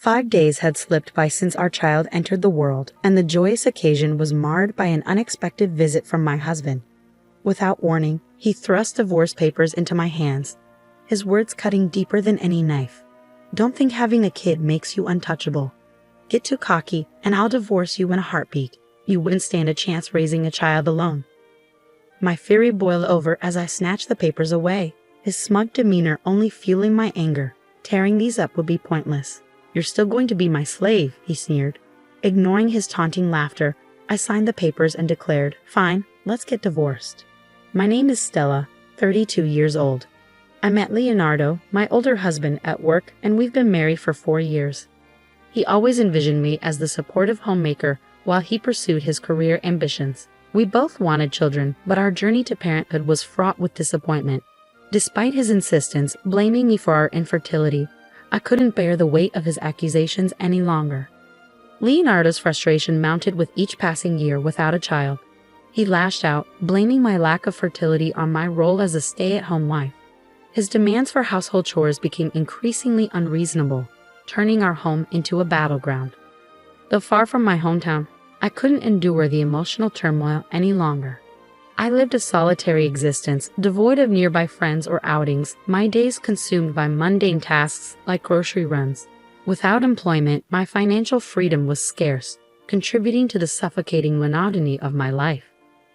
5 days had slipped by since our child entered the world, and the joyous occasion was marred by an unexpected visit from my husband. Without warning, he thrust divorce papers into my hands, his words cutting deeper than any knife. "Don't think having a kid makes you untouchable. Get too cocky, and I'll divorce you in a heartbeat. You wouldn't stand a chance raising a child alone." My fury boiled over as I snatched the papers away, his smug demeanor only fueling my anger. Tearing these up would be pointless. "You're still going to be my slave," he sneered. Ignoring his taunting laughter, I signed the papers and declared, "Fine, let's get divorced." My name is Stella, 32 years old. I met Leonardo, my older husband, at work, and we've been married for 4 years. He always envisioned me as the supportive homemaker while he pursued his career ambitions. We both wanted children, but our journey to parenthood was fraught with disappointment. Despite his insistence, blaming me for our infertility, I couldn't bear the weight of his accusations any longer. Leonardo's frustration mounted with each passing year without a child. He lashed out, blaming my lack of fertility on my role as a stay-at-home wife. His demands for household chores became increasingly unreasonable, turning our home into a battleground. Though far from my hometown, I couldn't endure the emotional turmoil any longer. I lived a solitary existence, devoid of nearby friends or outings, my days consumed by mundane tasks like grocery runs. Without employment, my financial freedom was scarce, contributing to the suffocating monotony of my life.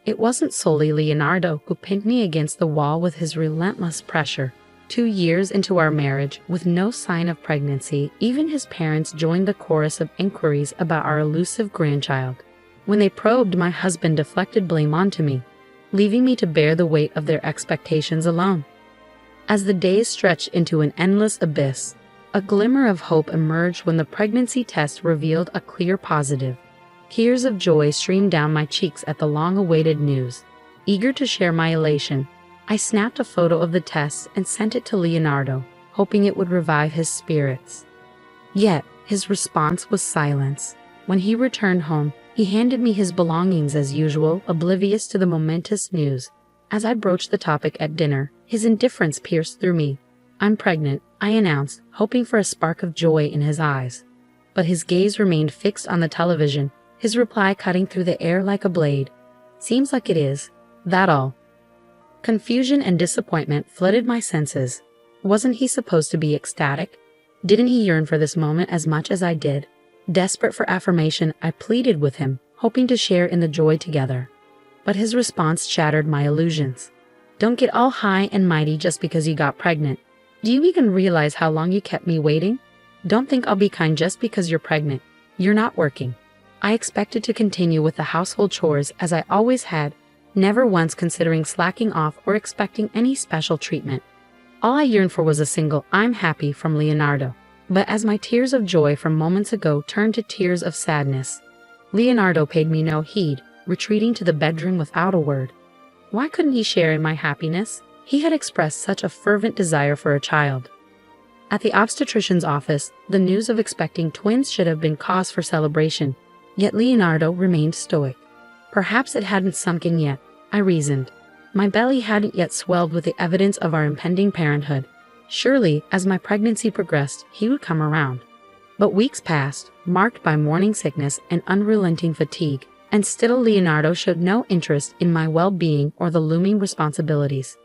It wasn't solely Leonardo who pinned me against the wall with his relentless pressure. 2 years into our marriage, with no sign of pregnancy, even his parents joined the chorus of inquiries about our elusive grandchild. When they probed, my husband deflected blame onto me, leaving me to bear the weight of their expectations alone. As the days stretched into an endless abyss, a glimmer of hope emerged when the pregnancy test revealed a clear positive. Tears of joy streamed down my cheeks at the long-awaited news. Eager to share my elation, I snapped a photo of the test and sent it to Leonardo, hoping it would revive his spirits. Yet, his response was silence. When he returned home, he handed me his belongings as usual, oblivious to the momentous news. As I broached the topic at dinner, his indifference pierced through me. "I'm pregnant," I announced, hoping for a spark of joy in his eyes. But his gaze remained fixed on the television, his reply cutting through the air like a blade. "Seems like it is. That all." Confusion and disappointment flooded my senses. Wasn't he supposed to be ecstatic? Didn't he yearn for this moment as much as I did? Desperate for affirmation, I pleaded with him, hoping to share in the joy together. But his response shattered my illusions. "Don't get all high and mighty just because you got pregnant. Do you even realize how long you kept me waiting? Don't think I'll be kind just because you're pregnant. You're not working." I expected to continue with the household chores as I always had, never once considering slacking off or expecting any special treatment. All I yearned for was a single "I'm happy" from Leonardo. But as my tears of joy from moments ago turned to tears of sadness, Leonardo paid me no heed, retreating to the bedroom without a word. Why couldn't he share in my happiness? He had expressed such a fervent desire for a child. At the obstetrician's office, the news of expecting twins should have been cause for celebration, yet Leonardo remained stoic. Perhaps it hadn't sunk in yet, I reasoned. My belly hadn't yet swelled with the evidence of our impending parenthood. Surely, as my pregnancy progressed, he would come around. But weeks passed, marked by morning sickness and unrelenting fatigue, and still Leonardo showed no interest in my well-being or the looming responsibilities.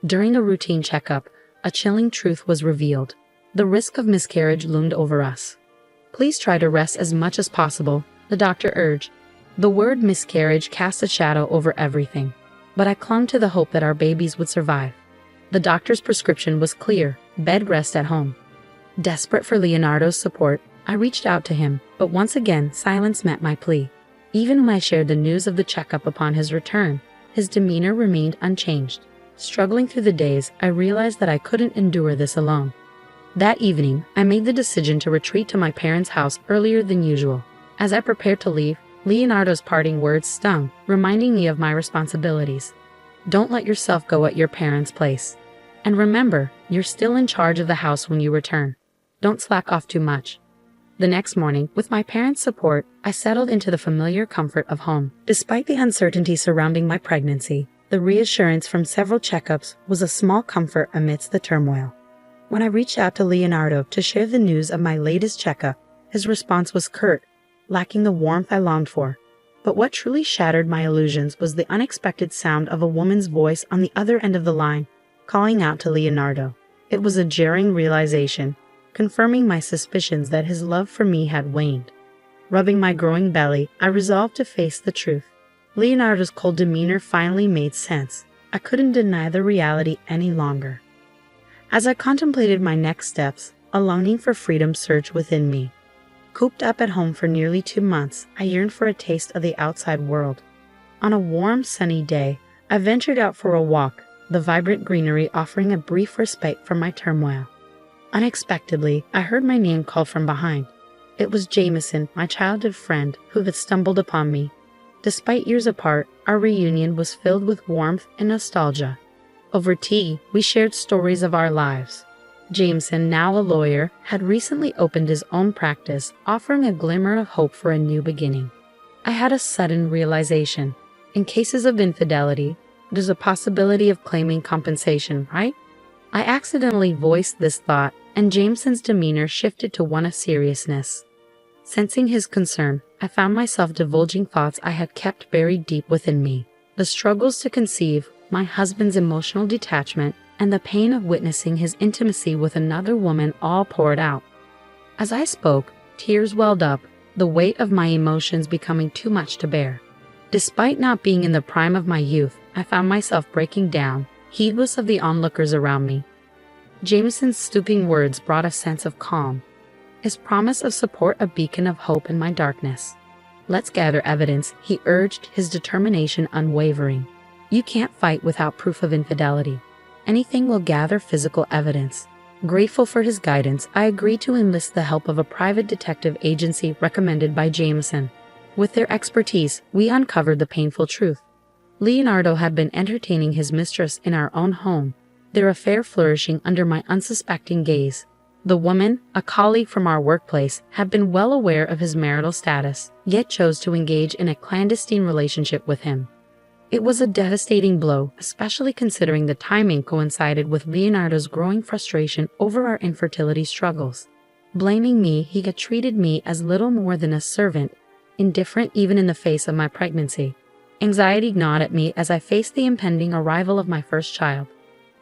During a routine checkup, a chilling truth was revealed. The risk of miscarriage loomed over us. "Please try to rest as much as possible," the doctor urged. The word miscarriage cast a shadow over everything, but I clung to the hope that our babies would survive. The doctor's prescription was clear: bed rest at home. Desperate for Leonardo's support, I reached out to him, but once again silence met my plea. Even when I shared the news of the checkup upon his return, his demeanor remained unchanged. Struggling through the days, I realized that I couldn't endure this alone. That evening, I made the decision to retreat to my parents' house earlier than usual. As I prepared to leave, Leonardo's parting words stung, reminding me of my responsibilities. "Don't let yourself go at your parents' place. And remember, you're still in charge of the house when you return. Don't slack off too much." The next morning, with my parents' support, I settled into the familiar comfort of home. Despite the uncertainty surrounding my pregnancy, the reassurance from several checkups was a small comfort amidst the turmoil. When I reached out to Leonardo to share the news of my latest checkup, His response was curt, lacking the warmth I longed for. But what truly shattered my illusions was the unexpected sound of a woman's voice on the other end of the line, calling out to Leonardo. It was a jarring realization, confirming my suspicions that his love for me had waned. Rubbing my growing belly, I resolved to face the truth. Leonardo's cold demeanor finally made sense. I couldn't deny the reality any longer. As I contemplated my next steps, a longing for freedom surged within me. Cooped up at home for nearly 2 months, I yearned for a taste of the outside world. On a warm, sunny day, I ventured out for a walk, the vibrant greenery offering a brief respite from my turmoil. Unexpectedly, I heard my name called from behind. It was Jameson, my childhood friend, who had stumbled upon me. Despite years apart, our reunion was filled with warmth and nostalgia. Over tea, we shared stories of our lives. Jameson, now a lawyer, had recently opened his own practice, offering a glimmer of hope for a new beginning. I had a sudden realization. In cases of infidelity, there's a possibility of claiming compensation, right? I accidentally voiced this thought, and Jameson's demeanor shifted to one of seriousness. Sensing his concern, I found myself divulging thoughts I had kept buried deep within me. The struggles to conceive, my husband's emotional detachment, and the pain of witnessing his intimacy with another woman all poured out. As I spoke, tears welled up, the weight of my emotions becoming too much to bear. Despite not being in the prime of my youth, I found myself breaking down, heedless of the onlookers around me. Jameson's stooping words brought a sense of calm, his promise of support a beacon of hope in my darkness. "Let's gather evidence," he urged, his determination unwavering. "You can't fight without proof of infidelity. Anything will gather physical evidence." Grateful for his guidance, I agreed to enlist the help of a private detective agency recommended by Jameson. With their expertise, we uncovered the painful truth. Leonardo had been entertaining his mistress in our own home, their affair flourishing under my unsuspecting gaze. The woman, a colleague from our workplace, had been well aware of his marital status, yet chose to engage in a clandestine relationship with him. It was a devastating blow, especially considering the timing coincided with Leonardo's growing frustration over our infertility struggles. Blaming me, he had treated me as little more than a servant, indifferent even in the face of my pregnancy. Anxiety gnawed at me as I faced the impending arrival of my first child.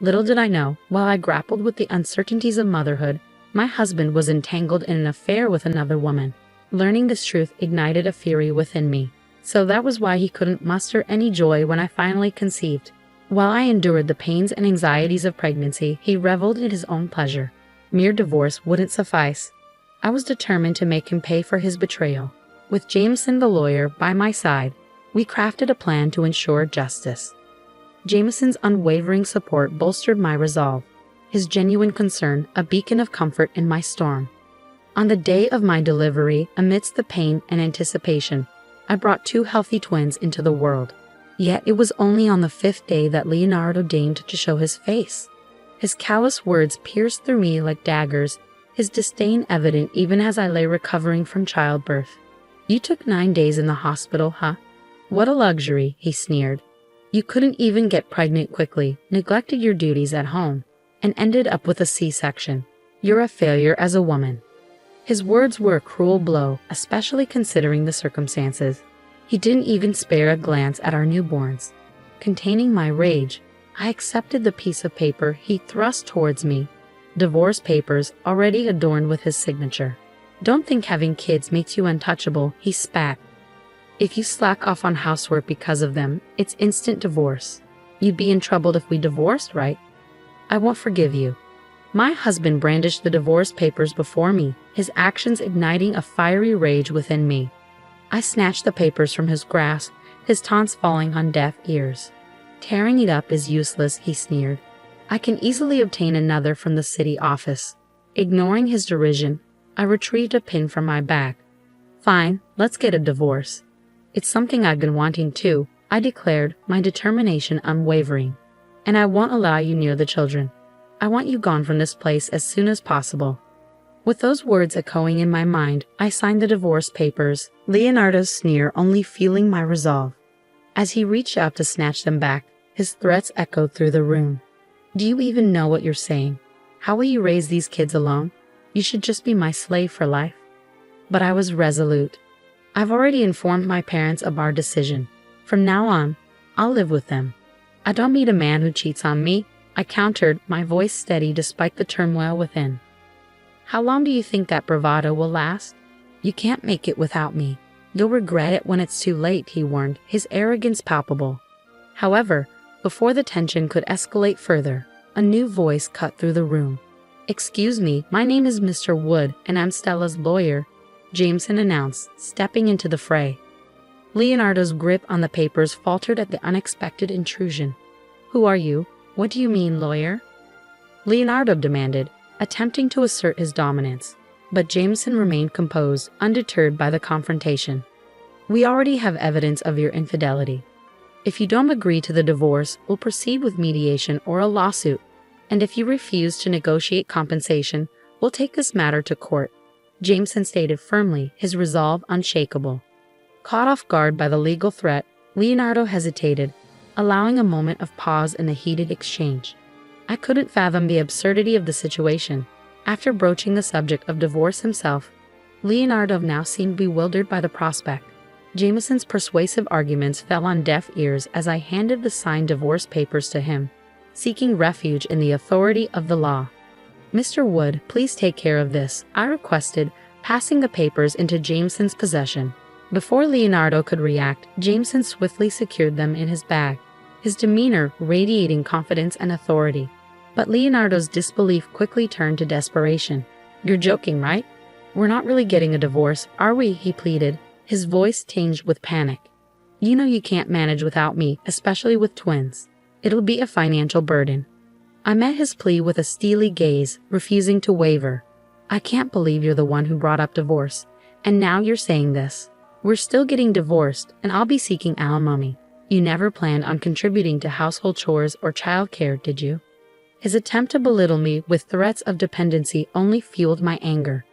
Little did I know, while I grappled with the uncertainties of motherhood, my husband was entangled in an affair with another woman. Learning this truth ignited a fury within me. So that was why he couldn't muster any joy when I finally conceived. While I endured the pains and anxieties of pregnancy, he reveled in his own pleasure. Mere divorce wouldn't suffice. I was determined to make him pay for his betrayal. With Jameson the lawyer by my side, we crafted a plan to ensure justice. Jameson's unwavering support bolstered my resolve, his genuine concern a beacon of comfort in my storm. On the day of my delivery, amidst the pain and anticipation, I brought 2 healthy twins into the world. Yet it was only on the 5th day that Leonardo deigned to show his face. His callous words pierced through me like daggers, his disdain evident even as I lay recovering from childbirth. "You took 9 days in the hospital, huh? What a luxury," he sneered. "You couldn't even get pregnant quickly, neglected your duties at home, and ended up with a C-section. You're a failure as a woman." His words were a cruel blow, especially considering the circumstances. He didn't even spare a glance at our newborns. Containing my rage, I accepted the piece of paper he thrust towards me. Divorce papers, already adorned with his signature. "Don't think having kids makes you untouchable," he spat. "If you slack off on housework because of them, it's instant divorce. You'd be in trouble if we divorced, right? I won't forgive you." My husband brandished the divorce papers before me, his actions igniting a fiery rage within me. I snatched the papers from his grasp, his taunts falling on deaf ears. "Tearing it up is useless," he sneered. "I can easily obtain another from the city office." Ignoring his derision, I retrieved a pin from my bag. "Fine, let's get a divorce. It's something I've been wanting too," I declared, my determination unwavering. "And I won't allow you near the children. I want you gone from this place as soon as possible." With those words echoing in my mind, I signed the divorce papers, Leonardo's sneer only fueling my resolve. As he reached out to snatch them back, his threats echoed through the room. "Do you even know what you're saying? How will you raise these kids alone? You should just be my slave for life." But I was resolute. I've already informed my parents of our decision. From now on, I'll live with them. I don't need a man who cheats on me, I countered, my voice steady despite the turmoil within. How long do you think that bravado will last? You can't make it without me. You'll regret it when it's too late, he warned, his arrogance palpable. However, before the tension could escalate further, a new voice cut through the room. Excuse me, my name is Mr. Wood, and I'm Stella's lawyer, Jameson announced, stepping into the fray. Leonardo's grip on the papers faltered at the unexpected intrusion. Who are you? What do you mean, lawyer? Leonardo demanded, attempting to assert his dominance. But Jameson remained composed, undeterred by the confrontation. We already have evidence of your infidelity. If you don't agree to the divorce, we'll proceed with mediation or a lawsuit. And if you refuse to negotiate compensation, we'll take this matter to court, Jameson stated firmly, his resolve unshakable. Caught off guard by the legal threat, Leonardo hesitated, allowing a moment of pause in the heated exchange. I couldn't fathom the absurdity of the situation. After broaching the subject of divorce himself, Leonardo now seemed bewildered by the prospect. Jameson's persuasive arguments fell on deaf ears as I handed the signed divorce papers to him, seeking refuge in the authority of the law. Mr. Wood, please take care of this, I requested, passing the papers into Jameson's possession. Before Leonardo could react, Jameson swiftly secured them in his bag, his demeanor radiating confidence and authority. But Leonardo's disbelief quickly turned to desperation. You're joking, right? We're not really getting a divorce, are we? He pleaded, his voice tinged with panic. You know you can't manage without me, especially with twins. It'll be a financial burden. I met his plea with a steely gaze, refusing to waver. I can't believe you're the one who brought up divorce, and now you're saying this. We're still getting divorced, and I'll be seeking alimony. You never planned on contributing to household chores or childcare, did you? His attempt to belittle me with threats of dependency only fueled my anger.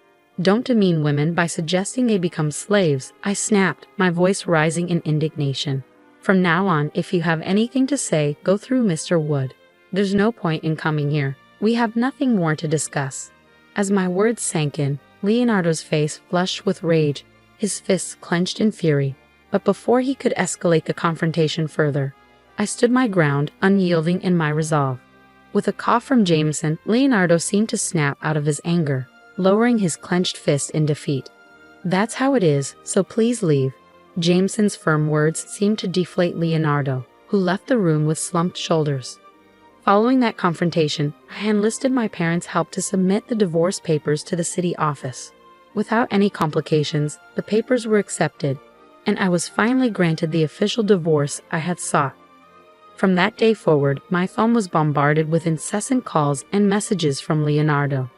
Don't demean women by suggesting they become slaves, I snapped, my voice rising in indignation. From now on, if you have anything to say, go through Mr. Wood. There's no point in coming here. We have nothing more to discuss. As my words sank in, Leonardo's face flushed with rage, his fists clenched in fury. But before he could escalate the confrontation further, I stood my ground, unyielding in my resolve. With a cough from Jameson, Leonardo seemed to snap out of his anger, lowering his clenched fist in defeat. That's how it is, so please leave. Jameson's firm words seemed to deflate Leonardo, who left the room with slumped shoulders. Following that confrontation, I enlisted my parents' help to submit the divorce papers to the city office. Without any complications, the papers were accepted, and I was finally granted the official divorce I had sought. From that day forward, my phone was bombarded with incessant calls and messages from Leonardo.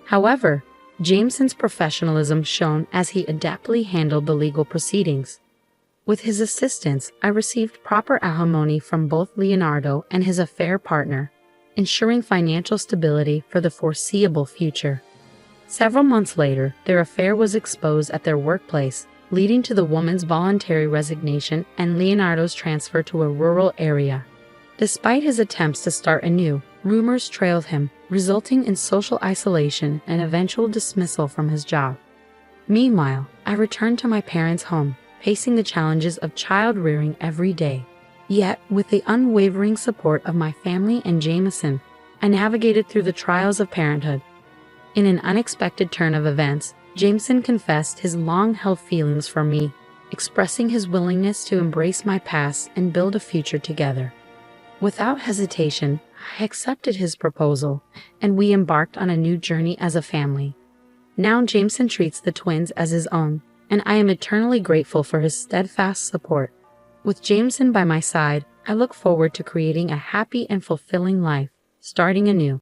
However, Jameson's professionalism shone as he adeptly handled the legal proceedings. With his assistance, I received proper alimony from both Leonardo and his affair partner, ensuring financial stability for the foreseeable future. Several months later, their affair was exposed at their workplace, leading to the woman's voluntary resignation and Leonardo's transfer to a rural area. Despite his attempts to start anew, rumors trailed him, resulting in social isolation and eventual dismissal from his job. Meanwhile, I returned to my parents' home, facing the challenges of child-rearing every day. Yet, with the unwavering support of my family and Jameson, I navigated through the trials of parenthood. In an unexpected turn of events, Jameson confessed his long-held feelings for me, expressing his willingness to embrace my past and build a future together. Without hesitation, I accepted his proposal, and we embarked on a new journey as a family. Now Jameson treats the twins as his own, and I am eternally grateful for his steadfast support. With Jameson by my side, I look forward to creating a happy and fulfilling life, starting anew.